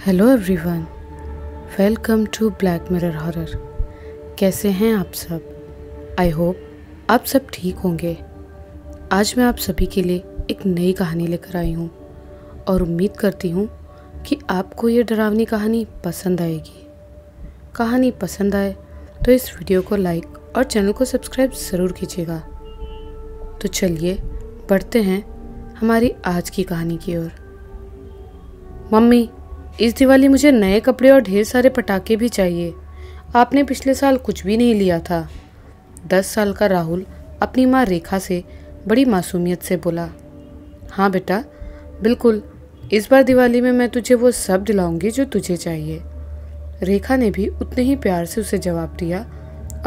Hello everyone, welcome to Black Mirror horror. कैसे हैं आप सब? आई होप आप सब ठीक होंगे। आज मैं आप सभी के लिए एक नई कहानी लेकर आई हूँ और उम्मीद करती हूँ कि आपको ये डरावनी कहानी पसंद आएगी। कहानी पसंद आए तो इस वीडियो को लाइक और चैनल को सब्सक्राइब ज़रूर कीजिएगा। तो चलिए बढ़ते हैं हमारी आज की कहानी की ओर। मम्मी, इस दिवाली मुझे नए कपड़े और ढेर सारे पटाखे भी चाहिए। आपने पिछले साल कुछ भी नहीं लिया था। 10 साल का राहुल अपनी माँ रेखा से बड़ी मासूमियत से बोला। हाँ बेटा, बिल्कुल, इस बार दिवाली में मैं तुझे वो सब दिलाऊंगी जो तुझे चाहिए। रेखा ने भी उतने ही प्यार से उसे जवाब दिया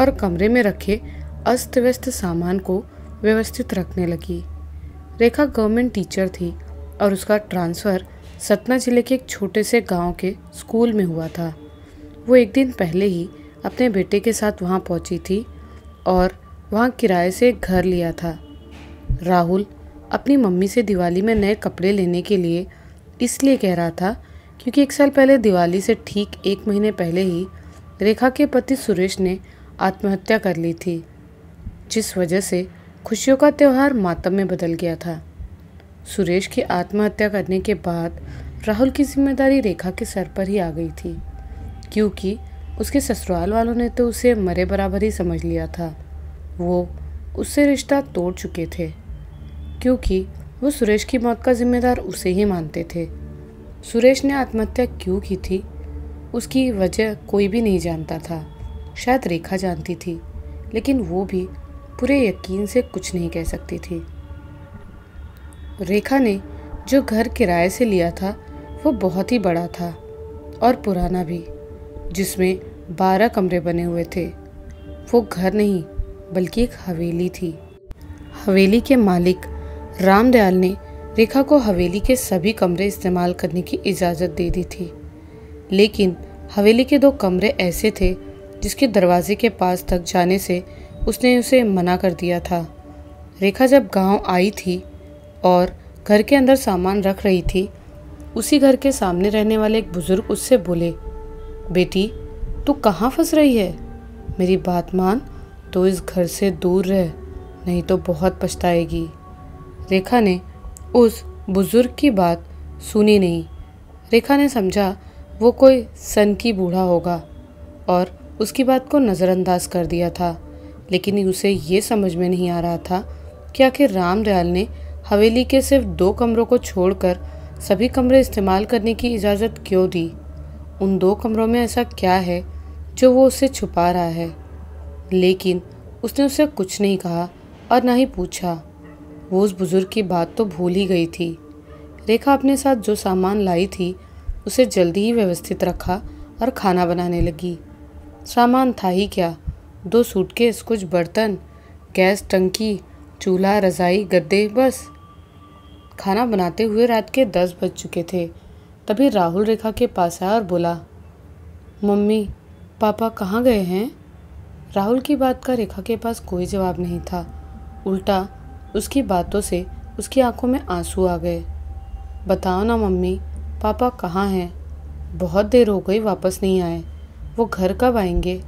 और कमरे में रखे अस्त व्यस्त सामान को व्यवस्थित रखने लगी। रेखा गवर्नमेंट टीचर थी और उसका ट्रांसफ़र सतना जिले के एक छोटे से गांव के स्कूल में हुआ था। वो एक दिन पहले ही अपने बेटे के साथ वहां पहुंची थी और वहां किराए से एक घर लिया था। राहुल अपनी मम्मी से दिवाली में नए कपड़े लेने के लिए इसलिए कह रहा था क्योंकि 1 साल पहले दिवाली से ठीक 1 महीने पहले ही रेखा के पति सुरेश ने आत्महत्या कर ली थी, जिस वजह से खुशियों का त्यौहार मातम में बदल गया था। सुरेश की आत्महत्या करने के बाद राहुल की जिम्मेदारी रेखा के सर पर ही आ गई थी, क्योंकि उसके ससुराल वालों ने तो उसे मरे बराबर ही समझ लिया था। वो उससे रिश्ता तोड़ चुके थे क्योंकि वो सुरेश की मौत का जिम्मेदार उसे ही मानते थे। सुरेश ने आत्महत्या क्यों की थी, उसकी वजह कोई भी नहीं जानता था। शायद रेखा जानती थी, लेकिन वो भी पूरे यकीन से कुछ नहीं कह सकती थी। रेखा ने जो घर किराए से लिया था वो बहुत ही बड़ा था और पुराना भी, जिसमें 12 कमरे बने हुए थे। वो घर नहीं बल्कि एक हवेली थी। हवेली के मालिक रामदयाल ने रेखा को हवेली के सभी कमरे इस्तेमाल करने की इजाज़त दे दी थी, लेकिन हवेली के 2 कमरे ऐसे थे जिसके दरवाजे के पास तक जाने से उसने उसे मना कर दिया था। रेखा जब गांव आई थी और घर के अंदर सामान रख रही थी, उसी घर के सामने रहने वाले एक बुजुर्ग उससे बोले, बेटी, तू कहाँ फंस रही है? मेरी बात मान तो इस घर से दूर रह, नहीं तो बहुत पछताएगी। रेखा ने उस बुजुर्ग की बात सुनी नहीं। रेखा ने समझा वो कोई सन की बूढ़ा होगा और उसकी बात को नज़रअंदाज कर दिया था, लेकिन उसे ये समझ में नहीं आ रहा था कि आखिर रामदयाल ने हवेली के सिर्फ 2 कमरों को छोड़कर सभी कमरे इस्तेमाल करने की इजाज़त क्यों दी। उन 2 कमरों में ऐसा क्या है जो वो उससे छुपा रहा है। लेकिन उसने उसे कुछ नहीं कहा और ना ही पूछा। वो उस बुजुर्ग की बात तो भूल ही गई थी। रेखा अपने साथ जो सामान लाई थी उसे जल्दी ही व्यवस्थित रखा और खाना बनाने लगी। सामान था ही क्या, 2 सूटकेस, कुछ बर्तन, गैस टंकी, चूल्हा, रज़ाई, गद्दे, बस। खाना बनाते हुए रात के 10 बज चुके थे। तभी राहुल रेखा के पास आया और बोला, मम्मी, पापा कहाँ गए हैं? राहुल की बात का रेखा के पास कोई जवाब नहीं था। उल्टा उसकी बातों से उसकी आंखों में आंसू आ गए। बताओ ना मम्मी, पापा कहाँ हैं? बहुत देर हो गई, वापस नहीं आए। वो घर कब आएंगे?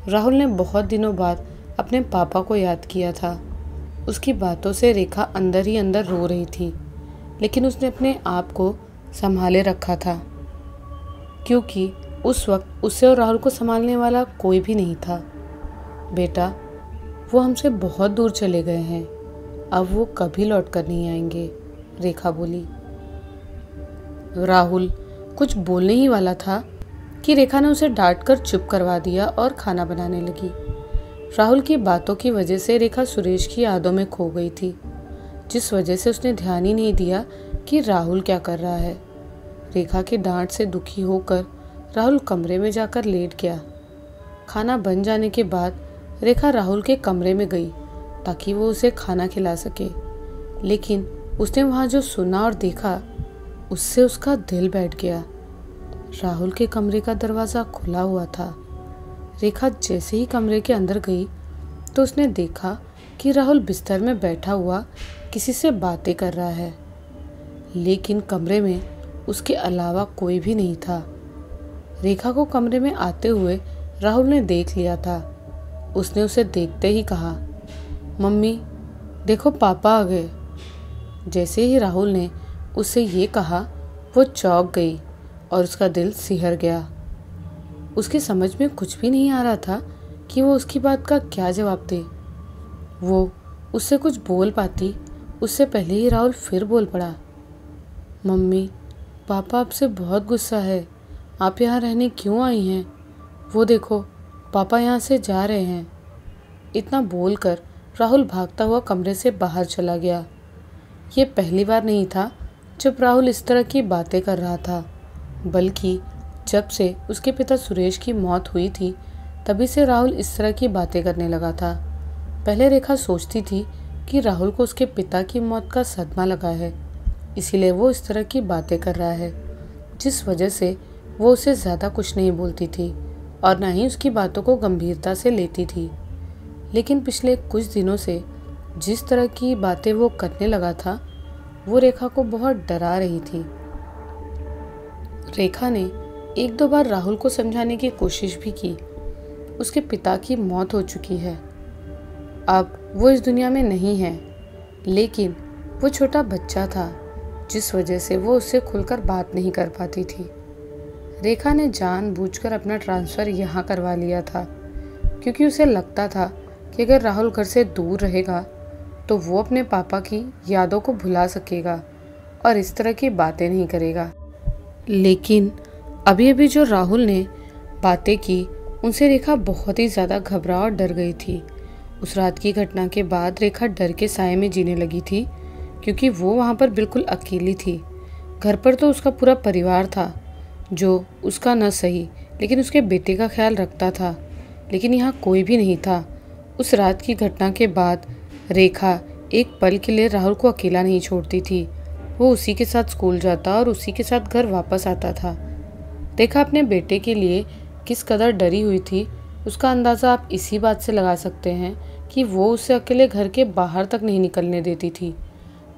राहुल ने बहुत दिनों बाद अपने पापा को याद किया था। उसकी बातों से रेखा अंदर ही अंदर रो रही थी, लेकिन उसने अपने आप को संभाले रखा था क्योंकि उस वक्त उसे और राहुल को संभालने वाला कोई भी नहीं था। बेटा, वो हमसे बहुत दूर चले गए हैं, अब वो कभी लौट कर नहीं आएंगे, रेखा बोली। राहुल कुछ बोलने ही वाला था कि रेखा ने उसे डांट कर चुप करवा दिया और खाना बनाने लगी। राहुल की बातों की वजह से रेखा सुरेश की यादों में खो गई थी, जिस वजह से उसने ध्यान ही नहीं दिया कि राहुल क्या कर रहा है। रेखा की डांट से दुखी होकर राहुल कमरे में जाकर लेट गया। खाना बन जाने के बाद रेखा राहुल के कमरे में गई ताकि वो उसे खाना खिला सके, लेकिन उसने वहाँ जो सुना और देखा उससे उसका दिल बैठ गया। राहुल के कमरे का दरवाज़ा खुला हुआ था। रेखा जैसे ही कमरे के अंदर गई तो उसने देखा कि राहुल बिस्तर में बैठा हुआ किसी से बातें कर रहा है, लेकिन कमरे में उसके अलावा कोई भी नहीं था। रेखा को कमरे में आते हुए राहुल ने देख लिया था। उसने उसे देखते ही कहा, मम्मी देखो पापा आ गए। जैसे ही राहुल ने उससे ये कहा, वो चौंक गई और उसका दिल सिहर गया। उसकी समझ में कुछ भी नहीं आ रहा था कि वो उसकी बात का क्या जवाब दे। वो उससे कुछ बोल पाती उससे पहले ही राहुल फिर बोल पड़ा, मम्मी पापा आपसे बहुत गुस्सा है, आप यहाँ रहने क्यों आई हैं? वो देखो पापा यहाँ से जा रहे हैं। इतना बोलकर राहुल भागता हुआ कमरे से बाहर चला गया। ये पहली बार नहीं था जब राहुल इस तरह की बातें कर रहा था, बल्कि जब से उसके पिता सुरेश की मौत हुई थी तभी से राहुल इस तरह की बातें करने लगा था। पहले रेखा सोचती थी कि राहुल को उसके पिता की मौत का सदमा लगा है, इसीलिए वो इस तरह की बातें कर रहा है, जिस वजह से वो उसे ज़्यादा कुछ नहीं बोलती थी और ना ही उसकी बातों को गंभीरता से लेती थी। लेकिन पिछले कुछ दिनों से जिस तरह की बातें वो करने लगा था वो रेखा को बहुत डरा रही थी। रेखा ने एक दो बार राहुल को समझाने की कोशिश भी की। उसके पिता की मौत हो चुकी है, अब वो इस दुनिया में नहीं है, लेकिन वो छोटा बच्चा था जिस वजह से वो उससे खुलकर बात नहीं कर पाती थी। रेखा ने जानबूझकर अपना ट्रांसफ़र यहाँ करवा लिया था क्योंकि उसे लगता था कि अगर राहुल घर से दूर रहेगा तो वो अपने पापा की यादों को भुला सकेगा और इस तरह की बातें नहीं करेगा। लेकिन अभी अभी जो राहुल ने बातें की उनसे रेखा बहुत ही ज़्यादा घबरा और डर गई थी। उस रात की घटना के बाद रेखा डर के साए में जीने लगी थी क्योंकि वो वहाँ पर बिल्कुल अकेली थी। घर पर तो उसका पूरा परिवार था जो उसका न सही लेकिन उसके बेटे का ख्याल रखता था, लेकिन यहाँ कोई भी नहीं था। उस रात की घटना के बाद रेखा एक पल के लिए राहुल को अकेला नहीं छोड़ती थी। वो उसी के साथ स्कूल जाता और उसी के साथ घर वापस आता था। रेखा अपने बेटे के लिए किस कदर डरी हुई थी उसका अंदाज़ा आप इसी बात से लगा सकते हैं कि वो उसे अकेले घर के बाहर तक नहीं निकलने देती थी,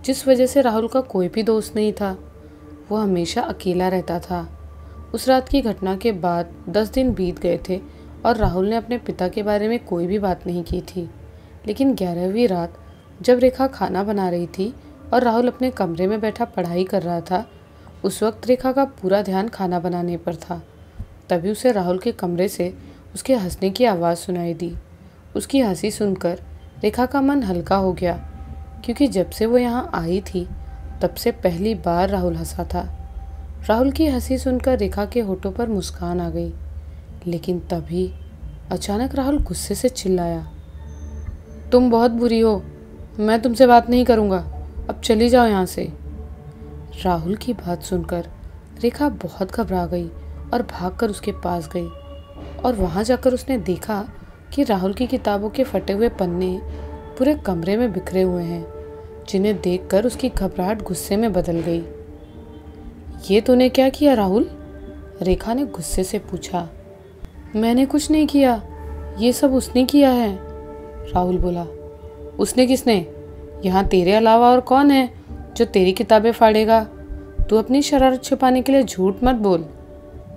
जिस वजह से राहुल का कोई भी दोस्त नहीं था। वो हमेशा अकेला रहता था। उस रात की घटना के बाद 10 दिन बीत गए थे और राहुल ने अपने पिता के बारे में कोई भी बात नहीं की थी। लेकिन 11वीं रात जब रेखा खाना बना रही थी और राहुल अपने कमरे में बैठा पढ़ाई कर रहा था, उस वक्त रेखा का पूरा ध्यान खाना बनाने पर था। तभी उसे राहुल के कमरे से उसके हंसने की आवाज़ सुनाई दी। उसकी हंसी सुनकर रेखा का मन हल्का हो गया क्योंकि जब से वो यहाँ आई थी तब से पहली बार राहुल हंसा था। राहुल की हंसी सुनकर रेखा के होठों पर मुस्कान आ गई, लेकिन तभी अचानक राहुल गुस्से से चिल्लाया, तुम बहुत बुरी हो, मैं तुमसे बात नहीं करूँगा, अब चली जाओ यहाँ से। राहुल की बात सुनकर रेखा बहुत घबरा गई और भागकर उसके पास गई और वहाँ जाकर उसने देखा कि राहुल की किताबों के फटे हुए पन्ने पूरे कमरे में बिखरे हुए हैं, जिन्हें देखकर उसकी घबराहट गुस्से में बदल गई। ये तूने क्या किया राहुल? रेखा ने गुस्से से पूछा। मैंने कुछ नहीं किया, ये सब उसने किया है, राहुल बोला। उसने किसने? यहाँ तेरे अलावा और कौन है जो तेरी किताबें फाड़ेगा? तू अपनी शरारत छुपाने के लिए झूठ मत बोल,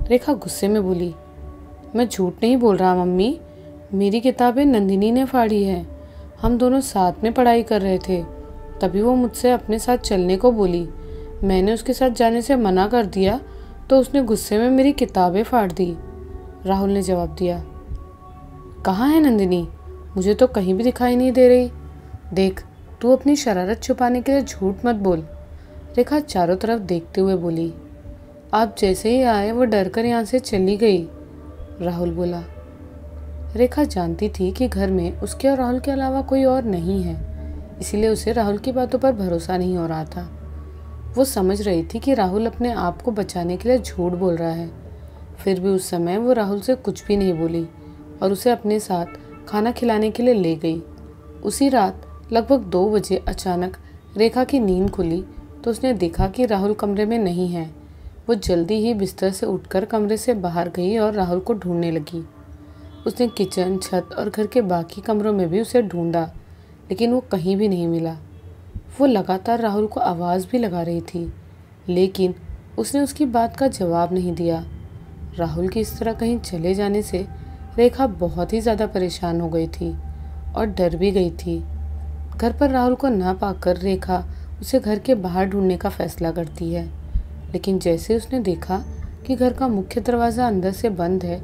रेखा गुस्से में बोली। मैं झूठ नहीं बोल रहा मम्मी, मेरी किताबें नंदिनी ने फाड़ी है। हम दोनों साथ में पढ़ाई कर रहे थे, तभी वो मुझसे अपने साथ चलने को बोली। मैंने उसके साथ जाने से मना कर दिया तो उसने गुस्से में मेरी किताबें फाड़ दी, राहुल ने जवाब दिया। कहाँ है नंदिनी? मुझे तो कहीं भी दिखाई नहीं दे रही। देख, तू अपनी शरारत छुपाने के लिए झूठ मत बोल, रेखा चारों तरफ देखते हुए बोली। आप जैसे ही आए वो डर कर यहाँ से चली गई, राहुल बोला। रेखा जानती थी कि घर में उसके और राहुल के अलावा कोई और नहीं है, इसीलिए उसे राहुल की बातों पर भरोसा नहीं हो रहा था। वो समझ रही थी कि राहुल अपने आप को बचाने के लिए झूठ बोल रहा है, फिर भी उस समय वो राहुल से कुछ भी नहीं बोली और उसे अपने साथ खाना खिलाने के लिए ले गई। उसी रात लगभग 2 बजे अचानक रेखा की नींद खुली तो उसने देखा कि राहुल कमरे में नहीं है। वो जल्दी ही बिस्तर से उठकर कमरे से बाहर गई और राहुल को ढूंढने लगी। उसने किचन, छत और घर के बाकी कमरों में भी उसे ढूंढा, लेकिन वो कहीं भी नहीं मिला। वो लगातार राहुल को आवाज़ भी लगा रही थी, लेकिन उसने उसकी बात का जवाब नहीं दिया। राहुल के इस तरह कहीं चले जाने से रेखा बहुत ही ज़्यादा परेशान हो गई थी और डर भी गई थी। घर पर राहुल को ना पाकर रेखा उसे घर के बाहर ढूंढने का फैसला करती है, लेकिन जैसे उसने देखा कि घर का मुख्य दरवाज़ा अंदर से बंद है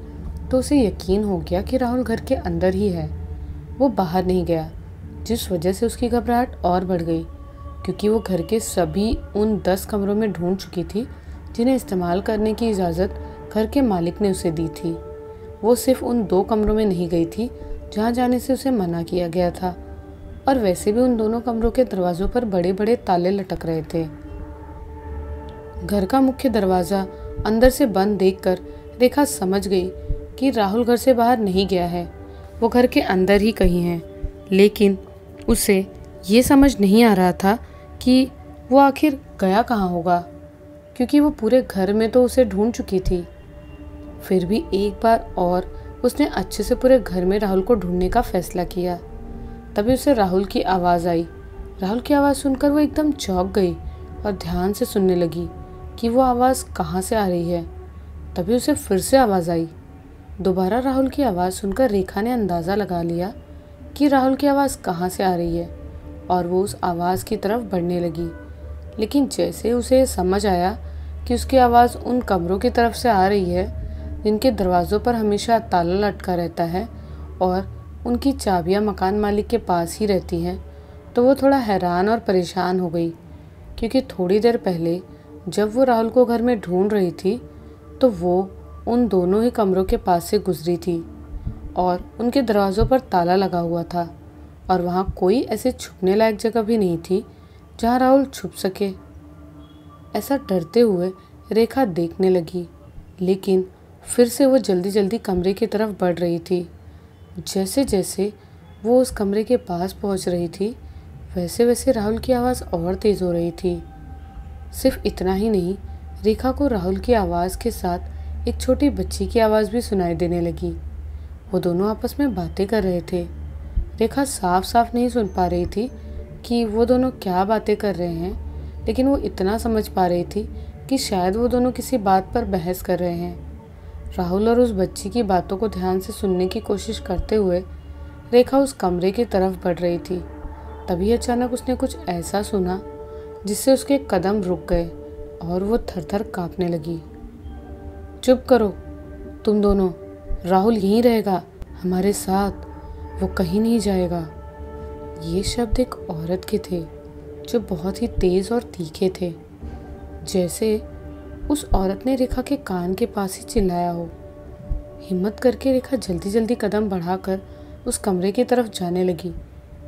तो उसे यकीन हो गया कि राहुल घर के अंदर ही है। वो बाहर नहीं गया, जिस वजह से उसकी घबराहट और बढ़ गई, क्योंकि वो घर के सभी उन 10 कमरों में ढूंढ चुकी थी जिन्हें इस्तेमाल करने की इजाज़त घर के मालिक ने उसे दी थी। वो सिर्फ उन 2 कमरों में नहीं गई थी जहाँ जाने से उसे मना किया गया था, और वैसे भी उन दोनों कमरों के दरवाज़ों पर बड़े बड़े ताले लटक रहे थे। घर का मुख्य दरवाज़ा अंदर से बंद देखकर रेखा समझ गई कि राहुल घर से बाहर नहीं गया है, वो घर के अंदर ही कहीं है। लेकिन उसे ये समझ नहीं आ रहा था कि वो आखिर गया कहाँ होगा, क्योंकि वो पूरे घर में तो उसे ढूंढ चुकी थी। फिर भी एक बार और उसने अच्छे से पूरे घर में राहुल को ढूंढने का फैसला किया। तभी उसे राहुल की आवाज़ आई। राहुल की आवाज़ सुनकर वो एकदम चौंक गई और ध्यान से सुनने लगी कि वो आवाज़ कहाँ से आ रही है। तभी उसे फिर से आवाज़ आई। दोबारा राहुल की आवाज़ सुनकर रेखा ने अंदाज़ा लगा लिया कि राहुल की आवाज़ कहाँ से आ रही है, और वो उस आवाज़ की तरफ बढ़ने लगी। लेकिन जैसे उसे समझ आया कि उसकी आवाज़ उन कमरों की तरफ से आ रही है जिनके दरवाज़ों पर हमेशा ताला लटका रहता है और उनकी चाबियां मकान मालिक के पास ही रहती हैं, तो वो थोड़ा हैरान और परेशान हो गई, क्योंकि थोड़ी देर पहले जब वो राहुल को घर में ढूंढ रही थी तो वो उन दोनों ही कमरों के पास से गुजरी थी और उनके दरवाज़ों पर ताला लगा हुआ था, और वहाँ कोई ऐसे छुपने लायक जगह भी नहीं थी जहाँ राहुल छुप सके। ऐसा डरते हुए रेखा देखने लगी, लेकिन फिर से वो जल्दी जल्दी कमरे की तरफ बढ़ रही थी। जैसे जैसे वो उस कमरे के पास पहुंच रही थी, वैसे वैसे राहुल की आवाज़ और तेज़ हो रही थी। सिर्फ इतना ही नहीं, रेखा को राहुल की आवाज़ के साथ एक छोटी बच्ची की आवाज़ भी सुनाई देने लगी। वो दोनों आपस में बातें कर रहे थे। रेखा साफ साफ नहीं सुन पा रही थी कि वो दोनों क्या बातें कर रहे हैं, लेकिन वो इतना समझ पा रही थी कि शायद वो दोनों किसी बात पर बहस कर रहे हैं। राहुल और उस बच्ची की बातों को ध्यान से सुनने की कोशिश करते हुए रेखा उस कमरे की तरफ बढ़ रही थी। तभी अचानक उसने कुछ ऐसा सुना जिससे उसके कदम रुक गए और वो थर-थर कांपने लगी। चुप करो तुम दोनों, राहुल यहीं रहेगा हमारे साथ, वो कहीं नहीं जाएगा। ये शब्द एक औरत के थे जो बहुत ही तेज़ और तीखे थे, जैसे उस औरत ने रेखा के कान के पास ही चिल्लाया हो। हिम्मत करके रेखा जल्दी जल्दी कदम बढ़ाकर उस कमरे की तरफ जाने लगी,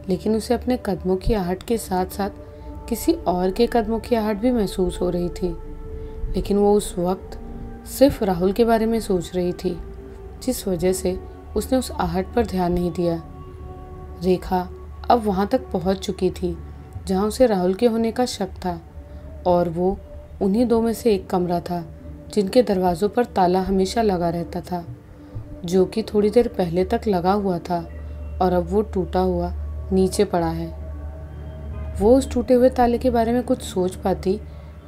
लेकिन उसे अपने कदमों की आहट के साथ साथ किसी और के कदमों की आहट भी महसूस हो रही थी। लेकिन वो उस वक्त सिर्फ राहुल के बारे में सोच रही थी, जिस वजह से उसने उस आहट पर ध्यान नहीं दिया। रेखा अब वहाँ तक पहुँच चुकी थी जहाँ उसे राहुल के होने का शक था, और वो उन्हीं 2 में से एक कमरा था जिनके दरवाज़ों पर ताला हमेशा लगा रहता था, जो कि थोड़ी देर पहले तक लगा हुआ था और अब वो टूटा हुआ नीचे पड़ा है। वो उस टूटे हुए ताले के बारे में कुछ सोच पाती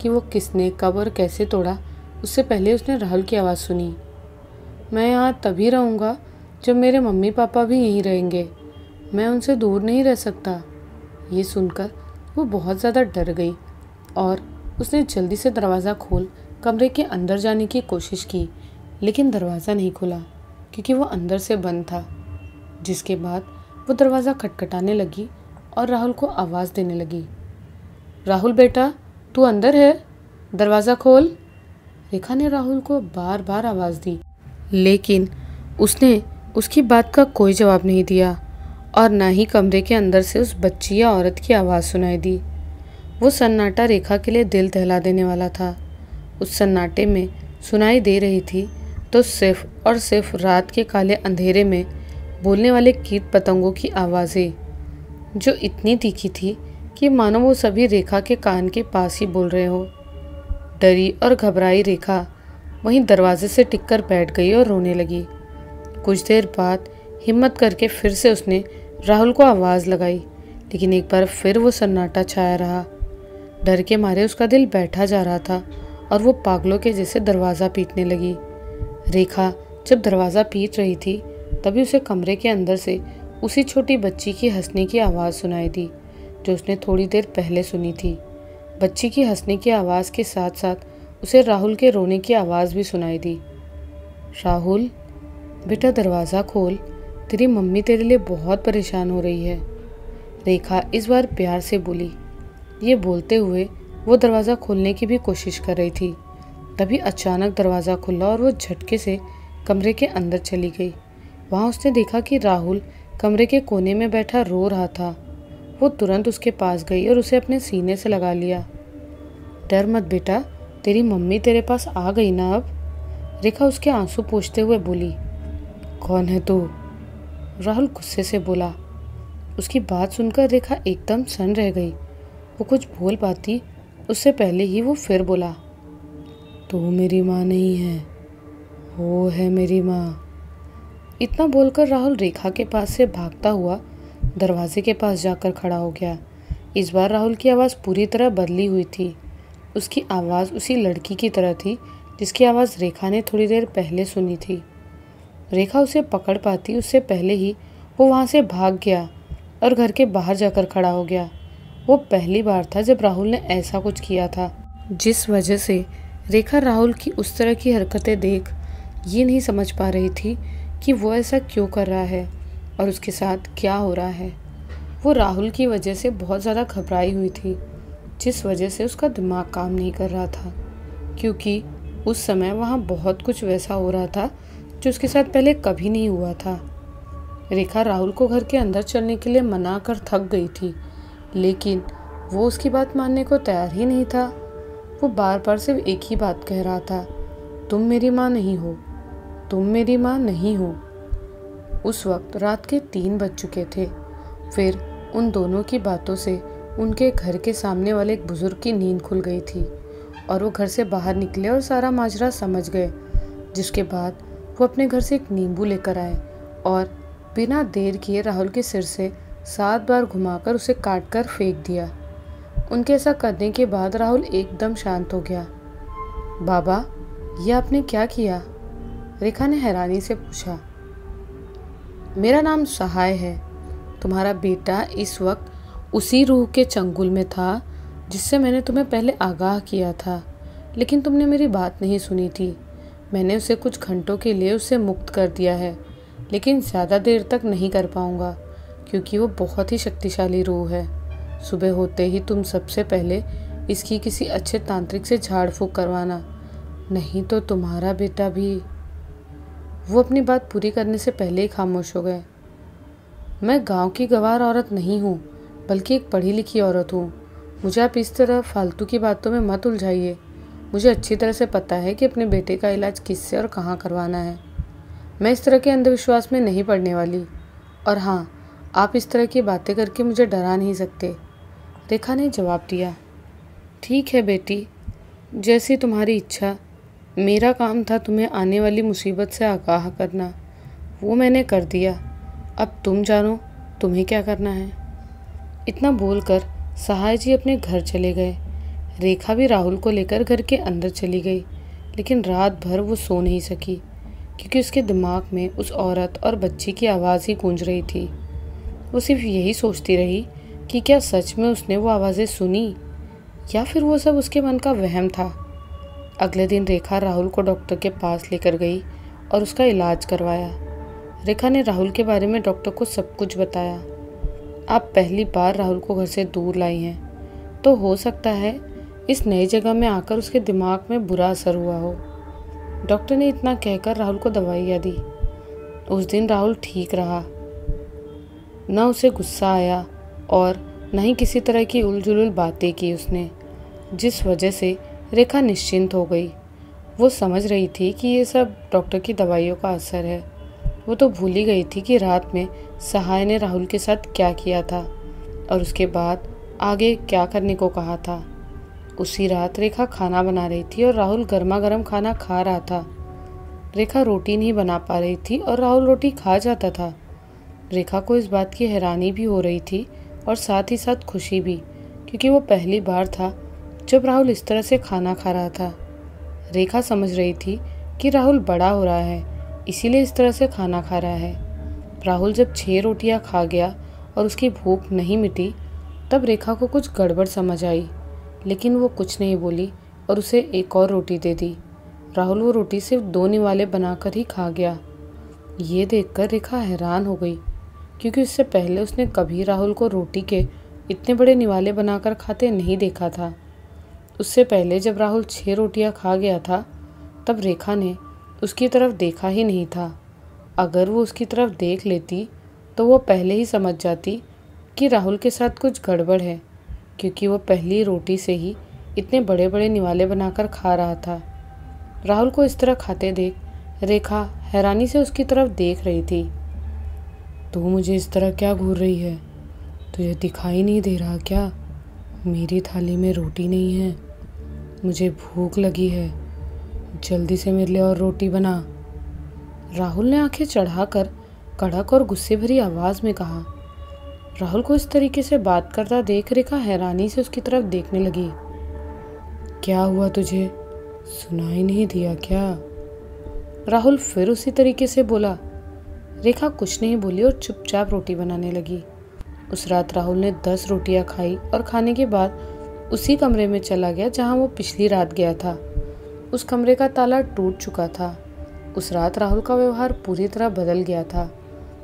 कि वो किसने, कब और कैसे तोड़ा, उससे पहले उसने राहुल की आवाज़ सुनी। मैं यहाँ तभी रहूँगा जब मेरे मम्मी पापा भी यहीं रहेंगे, मैं उनसे दूर नहीं रह सकता। ये सुनकर वो बहुत ज़्यादा डर गई और उसने जल्दी से दरवाज़ा खोल कमरे के अंदर जाने की कोशिश की, लेकिन दरवाज़ा नहीं खुला क्योंकि वो अंदर से बंद था। जिसके बाद वो दरवाज़ा खटखटाने लगी और राहुल को आवाज़ देने लगी। राहुल बेटा, तू अंदर है? दरवाज़ा खोल। रेखा ने राहुल को बार बार आवाज़ दी, लेकिन उसने उसकी बात का कोई जवाब नहीं दिया और ना ही कमरे के अंदर से उस बच्ची या औरत की आवाज़ सुनाई दी। वो सन्नाटा रेखा के लिए दिल दहला देने वाला था। उस सन्नाटे में सुनाई दे रही थी तो सिर्फ और सिर्फ रात के काले अंधेरे में बोलने वाले कीट पतंगों की आवाज़ें, जो इतनी तीखी थी कि मानो वो सभी रेखा के कान के पास ही बोल रहे हो। डरी और घबराई रेखा वहीं दरवाजे से टिककर बैठ गई और रोने लगी। कुछ देर बाद हिम्मत करके फिर से उसने राहुल को आवाज़ लगाई, लेकिन एक बार फिर वो सन्नाटा छाया रहा। डर के मारे उसका दिल बैठा जा रहा था और वो पागलों के जैसे दरवाज़ा पीटने लगी। रेखा जब दरवाज़ा पीट रही थी तभी उसे कमरे के अंदर से उसी छोटी बच्ची की हंसने की आवाज़ सुनाई दी जो उसने थोड़ी देर पहले सुनी थी। बच्ची की हंसने की आवाज़ के साथ साथ उसे राहुल के रोने की आवाज़ भी सुनाई दी। राहुल बेटा दरवाज़ा खोल, तेरी मम्मी तेरे लिए बहुत परेशान हो रही है, रेखा इस बार प्यार से बोली। ये बोलते हुए वो दरवाज़ा खोलने की भी कोशिश कर रही थी। तभी अचानक दरवाज़ा खुला और वो झटके से कमरे के अंदर चली गई। वहाँ उसने देखा कि राहुल कमरे के कोने में बैठा रो रहा था। वो तुरंत उसके पास गई और उसे अपने सीने से लगा लिया। डर मत बेटा, तेरी मम्मी तेरे पास आ गई ना अब, रेखा उसके आंसू पोंछते हुए बोली। कौन है तू? राहुल गुस्से से बोला। उसकी बात सुनकर रेखा एकदम सन्न रह गई। वो कुछ बोल पाती उससे पहले ही वो फिर बोला, तू मेरी माँ नहीं है, वो है मेरी माँ। इतना बोलकर राहुल रेखा के पास से भागता हुआ दरवाजे के पास जाकर खड़ा हो गया। इस बार राहुल की आवाज़ पूरी तरह बदली हुई थी। उसकी आवाज़ उसी लड़की की तरह थी जिसकी आवाज़ रेखा ने थोड़ी देर पहले सुनी थी। रेखा उसे पकड़ पाती उससे पहले ही वो वहाँ से भाग गया और घर के बाहर जाकर खड़ा हो गया। वो पहली बार था जब राहुल ने ऐसा कुछ किया था, जिस वजह से रेखा राहुल की उस तरह की हरकतें देख ये नहीं समझ पा रही थी कि वो ऐसा क्यों कर रहा है और उसके साथ क्या हो रहा है। वो राहुल की वजह से बहुत ज़्यादा घबराई हुई थी, जिस वजह से उसका दिमाग काम नहीं कर रहा था, क्योंकि उस समय वहाँ बहुत कुछ वैसा हो रहा था जो उसके साथ पहले कभी नहीं हुआ था। रेखा राहुल को घर के अंदर चलने के लिए मना कर थक गई थी, लेकिन वो उसकी बात मानने को तैयार ही नहीं था। वो बार बार सिर्फ एक ही बात कह रहा था, तुम मेरी माँ नहीं हो, तुम मेरी माँ नहीं हो। उस वक्त रात के 3 बज चुके थे। फिर उन दोनों की बातों से उनके घर के सामने वाले एक बुजुर्ग की नींद खुल गई थी और वो घर से बाहर निकले और सारा माजरा समझ गए। जिसके बाद वो अपने घर से एक नींबू लेकर आए और बिना देर किए राहुल के सिर से 7 बार घुमाकर उसे काटकर फेंक दिया। उनके ऐसा करने के बाद राहुल एकदम शांत हो गया। बाबा, ये आपने क्या किया? रेखा ने हैरानी से पूछा। मेरा नाम सहाय है। तुम्हारा बेटा इस वक्त उसी रूह के चंगुल में था जिससे मैंने तुम्हें पहले आगाह किया था, लेकिन तुमने मेरी बात नहीं सुनी थी। मैंने उसे कुछ घंटों के लिए उससे मुक्त कर दिया है, लेकिन ज़्यादा देर तक नहीं कर पाऊँगा क्योंकि वो बहुत ही शक्तिशाली रूह है। सुबह होते ही तुम सबसे पहले इसकी किसी अच्छे तांत्रिक से झाड़ फूँक करवाना, नहीं तो तुम्हारा बेटा भी। वो अपनी बात पूरी करने से पहले ही खामोश हो गए। मैं गांव की गंवार औरत नहीं हूँ, बल्कि एक पढ़ी लिखी औरत हूँ। मुझे आप इस तरह फालतू की बातों में मत उलझाइए। मुझे अच्छी तरह से पता है कि अपने बेटे का इलाज किससे और कहाँ करवाना है। मैं इस तरह के अंधविश्वास में नहीं पड़ने वाली। और हाँ, आप इस तरह की बातें करके मुझे डरा नहीं सकते, रेखा ने जवाब दिया। ठीक है बेटी, जैसी तुम्हारी इच्छा। मेरा काम था तुम्हें आने वाली मुसीबत से आगाह करना, वो मैंने कर दिया। अब तुम जानो तुम्हें क्या करना है। इतना बोलकर सहाय जी अपने घर चले गए। रेखा भी राहुल को लेकर घर के अंदर चली गई, लेकिन रात भर वो सो नहीं सकी क्योंकि उसके दिमाग में उस औरत और बच्ची की आवाज़ ही गूंज रही थी। वो सिर्फ यही सोचती रही कि क्या सच में उसने वो आवाज़ें सुनी या फिर वो सब उसके मन का वहम था। अगले दिन रेखा राहुल को डॉक्टर के पास लेकर गई और उसका इलाज करवाया। रेखा ने राहुल के बारे में डॉक्टर को सब कुछ बताया। आप पहली बार राहुल को घर से दूर लाई हैं, तो हो सकता है इस नई जगह में आकर उसके दिमाग में बुरा असर हुआ हो। डॉक्टर ने इतना कहकर राहुल को दवाइयाँ दी। उस दिन राहुल ठीक रहा, न उसे गुस्सा आया और न ही किसी तरह की उलझुल बातें की उसने, जिस वजह से रेखा निश्चिंत हो गई। वो समझ रही थी कि ये सब डॉक्टर की दवाइयों का असर है। वो तो भूल ही गई थी कि रात में सहाय ने राहुल के साथ क्या किया था और उसके बाद आगे क्या करने को कहा था। उसी रात रेखा खाना बना रही थी और राहुल गर्मा गर्म खाना खा रहा था। रेखा रोटी नहीं बना पा रही थी और राहुल रोटी खा जाता था। रेखा को इस बात की हैरानी भी हो रही थी और साथ ही साथ खुशी भी, क्योंकि वो पहली बार था जब राहुल इस तरह से खाना खा रहा था। रेखा समझ रही थी कि राहुल बड़ा हो रहा है, इसीलिए इस तरह से खाना खा रहा है। राहुल जब 6 रोटियां खा गया और उसकी भूख नहीं मिटी, तब रेखा को कुछ गड़बड़ समझ आई, लेकिन वो कुछ नहीं बोली और उसे एक और रोटी दे दी। राहुल वो रोटी सिर्फ 2 निवाले बनाकर ही खा गया। ये देखकर रेखा हैरान हो गई, क्योंकि इससे पहले उसने कभी राहुल को रोटी के इतने बड़े निवाले बनाकर खाते नहीं देखा था। उससे पहले जब राहुल 6 रोटियां खा गया था, तब रेखा ने उसकी तरफ देखा ही नहीं था। अगर वो उसकी तरफ देख लेती तो वो पहले ही समझ जाती कि राहुल के साथ कुछ गड़बड़ है, क्योंकि वो पहली रोटी से ही इतने बड़े बड़े निवाले बनाकर खा रहा था। राहुल को इस तरह खाते देख रेखा हैरानी से उसकी तरफ देख रही थी। तू मुझे इस तरह क्या घूर रही है? तुझे दिखाई नहीं दे रहा क्या? मेरी थाली में रोटी नहीं है, मुझे भूख लगी है, जल्दी से मेरे लिए और रोटी बना। राहुल ने आंखें चढ़ाकर कड़क और गुस्से भरी आवाज में कहा। राहुल को इस तरीके से बात करता देख रेखा हैरानी से उसकी तरफ देखने लगी। क्या हुआ तुझे? सुनाई नहीं दिया क्या? राहुल फिर उसी तरीके से बोला। रेखा कुछ नहीं बोली और चुपचाप रोटी बनाने लगी। उस रात राहुल ने 10 रोटियां खाई और खाने के बाद उसी कमरे में चला गया जहां वो पिछली रात गया था। उस कमरे का ताला टूट चुका था। उस रात राहुल का व्यवहार पूरी तरह बदल गया था।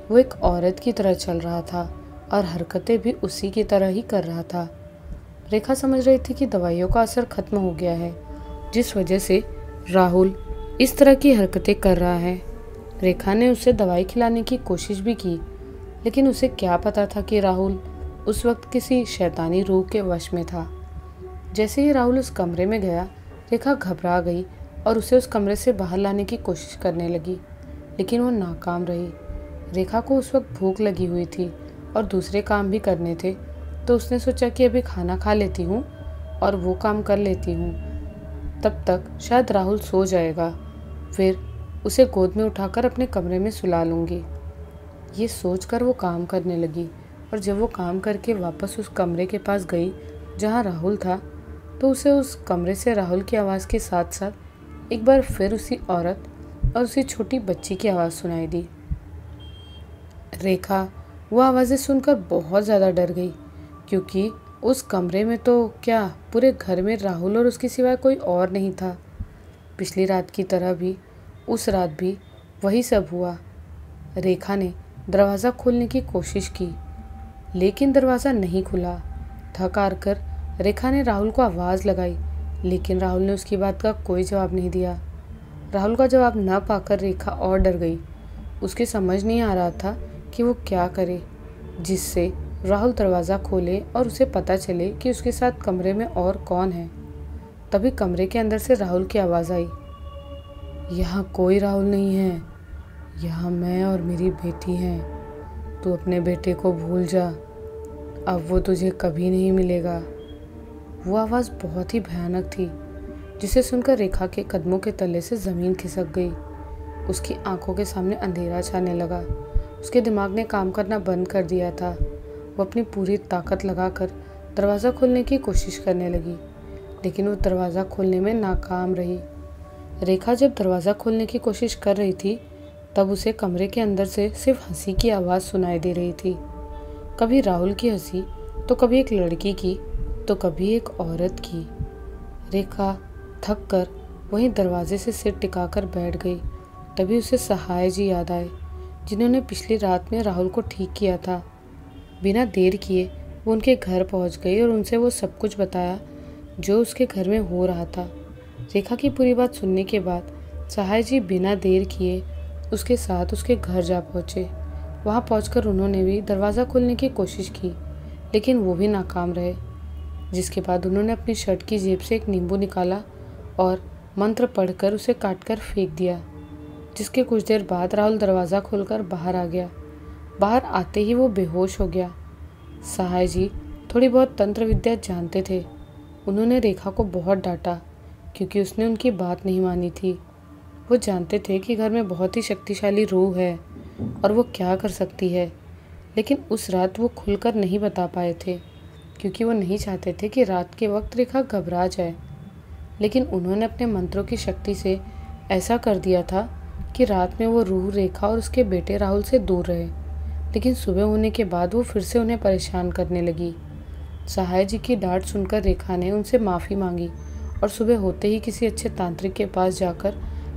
वो एक औरत की तरह चल रहा था और हरकतें भी उसी की तरह ही कर रहा था। रेखा समझ रही थी कि दवाइयों का असर खत्म हो गया है, जिस वजह से राहुल इस तरह की हरकतें कर रहा है। रेखा ने उसे दवाई खिलाने की कोशिश भी की, लेकिन उसे क्या पता था कि राहुल उस वक्त किसी शैतानी रूह के वश में था। जैसे ही राहुल उस कमरे में गया, रेखा घबरा गई और उसे उस कमरे से बाहर लाने की कोशिश करने लगी, लेकिन वो नाकाम रही। रेखा को उस वक्त भूख लगी हुई थी और दूसरे काम भी करने थे, तो उसने सोचा कि अभी खाना खा लेती हूँ और वो काम कर लेती हूँ, तब तक शायद राहुल सो जाएगा, फिर उसे गोद में उठाकर अपने कमरे में सुला लूँगी। ये सोचकर वो काम करने लगी और जब वो काम करके वापस उस कमरे के पास गई जहाँ राहुल था, तो उसे उस कमरे से राहुल की आवाज़ के साथ साथ एक बार फिर उसी औरत और उसी छोटी बच्ची की आवाज़ सुनाई दी। रेखा वो आवाज़ें सुनकर बहुत ज़्यादा डर गई, क्योंकि उस कमरे में तो क्या पूरे घर में राहुल और उसके सिवाय कोई और नहीं था। पिछली रात की तरह भी उस रात भी वही सब हुआ। रेखा ने दरवाज़ा खोलने की कोशिश की, लेकिन दरवाज़ा नहीं खुला। थक हार कर रेखा ने राहुल को आवाज़ लगाई, लेकिन राहुल ने उसकी बात का कोई जवाब नहीं दिया। राहुल का जवाब न पाकर रेखा और डर गई। उसके समझ नहीं आ रहा था कि वो क्या करे, जिससे राहुल दरवाज़ा खोले और उसे पता चले कि उसके साथ कमरे में और कौन है। तभी कमरे के अंदर से राहुल की आवाज़ आई। यहाँ कोई राहुल नहीं है, यहाँ मैं और मेरी बेटी हैं। तू अपने बेटे को भूल जा, अब वो तुझे कभी नहीं मिलेगा। वो आवाज़ बहुत ही भयानक थी, जिसे सुनकर रेखा के कदमों के तले से ज़मीन खिसक गई। उसकी आंखों के सामने अंधेरा छाने लगा। उसके दिमाग ने काम करना बंद कर दिया था। वो अपनी पूरी ताकत लगाकर दरवाज़ा खोलने की कोशिश करने लगी, लेकिन वो दरवाज़ा खोलने में नाकाम रही। रेखा जब दरवाज़ा खोलने की कोशिश कर रही थी, तब उसे कमरे के अंदर से सिर्फ हंसी की आवाज़ सुनाई दे रही थी। कभी राहुल की हंसी, तो कभी एक लड़की की, तो कभी एक औरत की। रेखा थक कर वहीं दरवाजे से सिर टिकाकर बैठ गई। तभी उसे सहाय जी याद आए, जिन्होंने पिछली रात में राहुल को ठीक किया था। बिना देर किए वो उनके घर पहुंच गई और उनसे वो सब कुछ बताया जो उसके घर में हो रहा था। रेखा की पूरी बात सुनने के बाद सहाय जी बिना देर किए उसके साथ उसके घर जा पहुँचे। वहाँ पहुंचकर उन्होंने भी दरवाज़ा खोलने की कोशिश की, लेकिन वो भी नाकाम रहे। जिसके बाद उन्होंने अपनी शर्ट की जेब से एक नींबू निकाला और मंत्र पढ़कर उसे काटकर फेंक दिया। जिसके कुछ देर बाद राहुल दरवाज़ा खोलकर बाहर आ गया। बाहर आते ही वो बेहोश हो गया। सहाय जी थोड़ी बहुत तंत्र विद्या जानते थे। उन्होंने रेखा को बहुत डांटा, क्योंकि उसने उनकी बात नहीं मानी थी। वो जानते थे कि घर में बहुत ही शक्तिशाली रूह है और वो क्या कर सकती है, लेकिन उस रात वो खुलकर नहीं बता पाए थे, क्योंकि वो नहीं चाहते थे कि रात के वक्त रेखा घबरा जाए। लेकिन उन्होंने अपने मंत्रों की शक्ति से ऐसा कर दिया था कि रात में वो रूह रेखा और उसके बेटे राहुल से दूर रहे। लेकिन सुबह होने के बाद वो फिर से उन्हें परेशान करने लगी। सहाय जी की डांट सुनकर रेखा ने उनसे माफ़ी मांगी और सुबह होते ही किसी अच्छे तांत्रिक के पास जाकर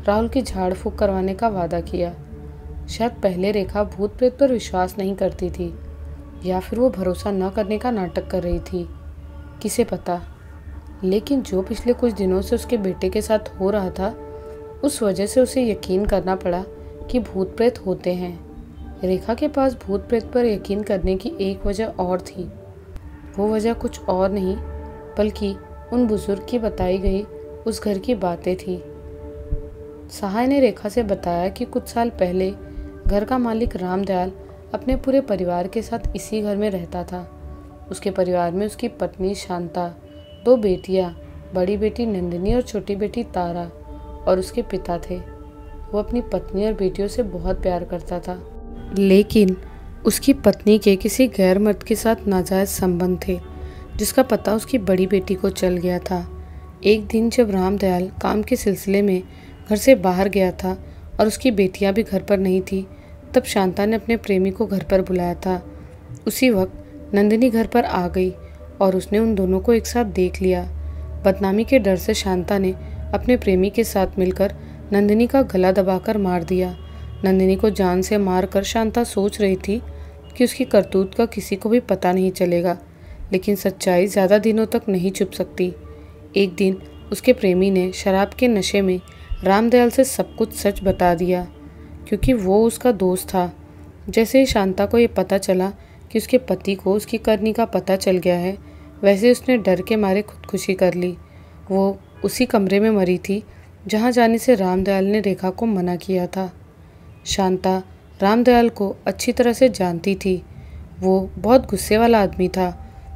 राहुल की झाड़ फूँक करवाने का वादा किया। शायद पहले रेखा भूत प्रेत पर विश्वास नहीं करती थी, या फिर वो भरोसा न करने का नाटक कर रही थी, किसे पता। लेकिन जो पिछले कुछ दिनों से उसके बेटे के साथ हो रहा था, उस वजह से उसे यकीन करना पड़ा कि भूत प्रेत होते हैं। रेखा के पास भूत प्रेत पर यकीन करने की एक वजह और थी। वो वजह कुछ और नहीं बल्कि उन बुजुर्ग की बताई गई उस घर की बातें थी। सहाय ने रेखा से बताया कि कुछ साल पहले घर का मालिक रामदयाल अपने पूरे परिवार के साथ इसी घर में रहता था। उसके परिवार में उसकी पत्नी शांता, 2 बेटियां, बड़ी बेटी नंदिनी और छोटी बेटी तारा, और उसके पिता थे। वो अपनी पत्नी और बेटियों से बहुत प्यार करता था, लेकिन उसकी पत्नी के किसी गैर मर्द के साथ नाजायज संबंध थे, जिसका पता उसकी बड़ी बेटी को चल गया था। एक दिन जब रामदयाल काम के सिलसिले में घर से बाहर गया था और उसकी बेटियां भी घर पर नहीं थी, तब शांता ने अपने प्रेमी को घर पर बुलाया था। उसी वक्त नंदिनी घर पर आ गई और उसने उन दोनों को एक साथ देख लिया। बदनामी के डर से शांता ने अपने प्रेमी के साथ मिलकर नंदिनी का गला दबाकर मार दिया। नंदिनी को जान से मारकर शांता सोच रही थी कि उसकी करतूत का किसी को भी पता नहीं चलेगा, लेकिन सच्चाई ज़्यादा दिनों तक नहीं छुप सकती। एक दिन उसके प्रेमी ने शराब के नशे में रामदयाल से सब कुछ सच बता दिया, क्योंकि वो उसका दोस्त था। जैसे ही शांता को ये पता चला कि उसके पति को उसकी करनी का पता चल गया है, वैसे उसने डर के मारे खुदकुशी कर ली। वो उसी कमरे में मरी थी जहाँ जाने से रामदयाल ने रेखा को मना किया था। शांता रामदयाल को अच्छी तरह से जानती थी। वो बहुत गुस्से वाला आदमी था,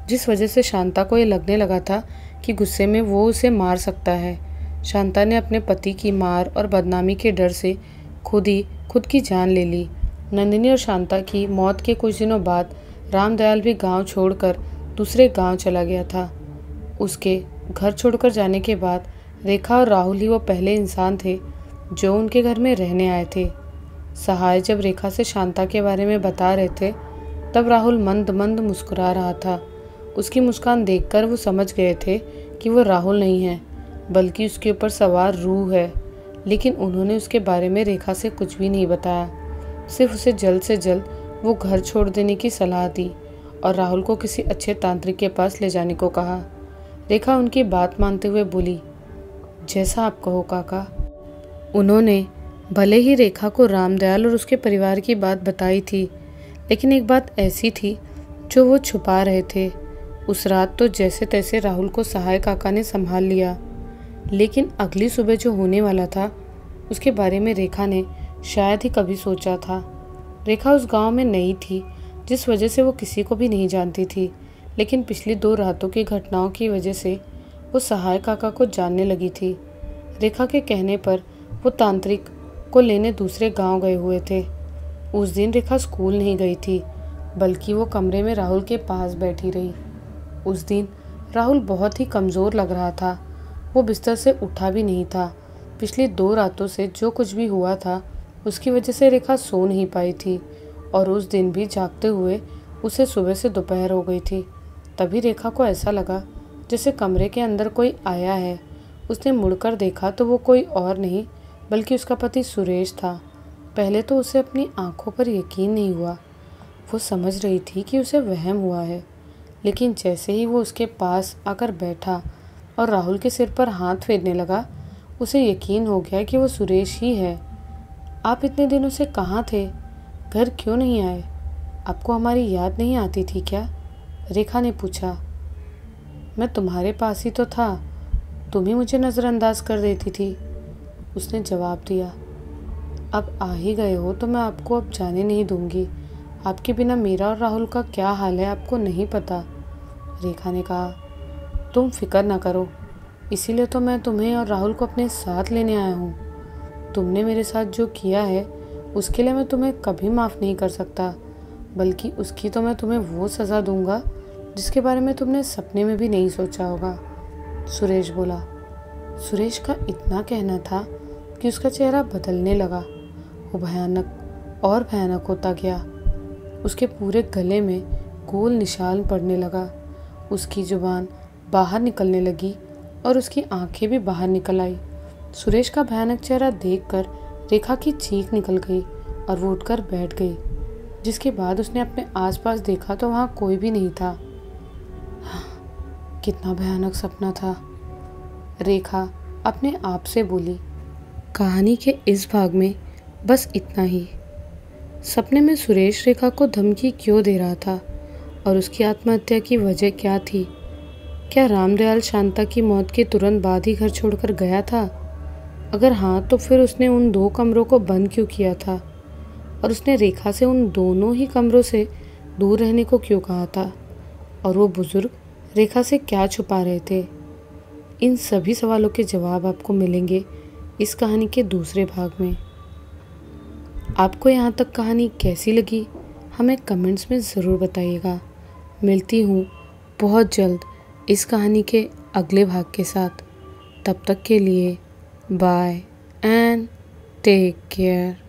जिस वजह से शांता को ये लगने लगा था कि गुस्से में वो उसे मार सकता है। शांता ने अपने पति की मार और बदनामी के डर से खुद की जान ले ली। नंदिनी और शांता की मौत के कुछ दिनों बाद रामदयाल भी गांव छोड़कर दूसरे गांव चला गया था। उसके घर छोड़कर जाने के बाद रेखा और राहुल ही वो पहले इंसान थे जो उनके घर में रहने आए थे। सहाय जब रेखा से शांता के बारे में बता रहे थे, तब राहुल मंद मंद मुस्कुरा रहा था। उसकी मुस्कान देखकर वो समझ गए थे कि वो राहुल नहीं है, बल्कि उसके ऊपर सवार रूह है। लेकिन उन्होंने उसके बारे में रेखा से कुछ भी नहीं बताया, सिर्फ उसे जल्द से जल्द वो घर छोड़ देने की सलाह दी और राहुल को किसी अच्छे तांत्रिक के पास ले जाने को कहा। रेखा उनकी बात मानते हुए बोली, जैसा आप कहो काका। उन्होंने भले ही रेखा को रामदयाल और उसके परिवार की बात बताई थी, लेकिन एक बात ऐसी थी जो वो छुपा रहे थे। उस रात तो जैसे तैसे राहुल को सहाय काका ने संभाल लिया, लेकिन अगली सुबह जो होने वाला था उसके बारे में रेखा ने शायद ही कभी सोचा था। रेखा उस गांव में नई थी, जिस वजह से वो किसी को भी नहीं जानती थी, लेकिन पिछली 2 रातों की घटनाओं की वजह से वो सहाय काका को जानने लगी थी। रेखा के कहने पर वो तांत्रिक को लेने दूसरे गांव गए हुए थे। उस दिन रेखा स्कूल नहीं गई थी, बल्कि वो कमरे में राहुल के पास बैठी रही। उस दिन राहुल बहुत ही कमज़ोर लग रहा था। वो बिस्तर से उठा भी नहीं था। पिछली 2 रातों से जो कुछ भी हुआ था उसकी वजह से रेखा सो नहीं पाई थी, और उस दिन भी जागते हुए उसे सुबह से दोपहर हो गई थी। तभी रेखा को ऐसा लगा जैसे कमरे के अंदर कोई आया है। उसने मुड़कर देखा तो वो कोई और नहीं बल्कि उसका पति सुरेश था। पहले तो उसे अपनी आंखों पर यकीन नहीं हुआ। वो समझ रही थी कि उसे वहम हुआ है, लेकिन जैसे ही वो उसके पास आकर बैठा और राहुल के सिर पर हाथ फेरने लगा, उसे यकीन हो गया कि वो सुरेश ही है। आप इतने दिनों से कहाँ थे? घर क्यों नहीं आए? आपको हमारी याद नहीं आती थी क्या? रेखा ने पूछा। मैं तुम्हारे पास ही तो था, तुम ही मुझे नज़रअंदाज कर देती थी, उसने जवाब दिया। अब आ ही गए हो तो मैं आपको अब जाने नहीं दूंगी। आपके बिना मेरा और राहुल का क्या हाल है आपको नहीं पता, रेखा ने कहा। तुम फिक्र ना करो, इसीलिए तो मैं तुम्हें और राहुल को अपने साथ लेने आया हूँ। तुमने मेरे साथ जो किया है उसके लिए मैं तुम्हें कभी माफ़ नहीं कर सकता, बल्कि उसकी तो मैं तुम्हें वो सज़ा दूंगा जिसके बारे में तुमने सपने में भी नहीं सोचा होगा, सुरेश बोला। सुरेश का इतना कहना था कि उसका चेहरा बदलने लगा। वो भयानक और भयानक होता गया। उसके पूरे गले में गोल निशान पड़ने लगा। उसकी जुबान बाहर निकलने लगी और उसकी आंखें भी बाहर निकल आई। सुरेश का भयानक चेहरा देखकर रेखा की चीख निकल गई और वो उठकर बैठ गई। जिसके बाद उसने अपने आसपास देखा तो वहाँ कोई भी नहीं था। कितना भयानक सपना था, रेखा अपने आप से बोली। कहानी के इस भाग में बस इतना ही। सपने में सुरेश रेखा को धमकी क्यों दे रहा था और उसकी आत्महत्या की वजह क्या थी? क्या रामदयाल शांता की मौत के तुरंत बाद ही घर छोड़कर गया था? अगर हाँ, तो फिर उसने उन 2 कमरों को बंद क्यों किया था? और उसने रेखा से उन दोनों ही कमरों से दूर रहने को क्यों कहा था? और वो बुजुर्ग रेखा से क्या छुपा रहे थे? इन सभी सवालों के जवाब आपको मिलेंगे इस कहानी के दूसरे भाग में। आपको यहाँ तक कहानी कैसी लगी हमें कमेंट्स में ज़रूर बताइएगा। मिलती हूँ बहुत जल्द इस कहानी के अगले भाग के साथ। तब तक के लिए बाय एंड टेक केयर।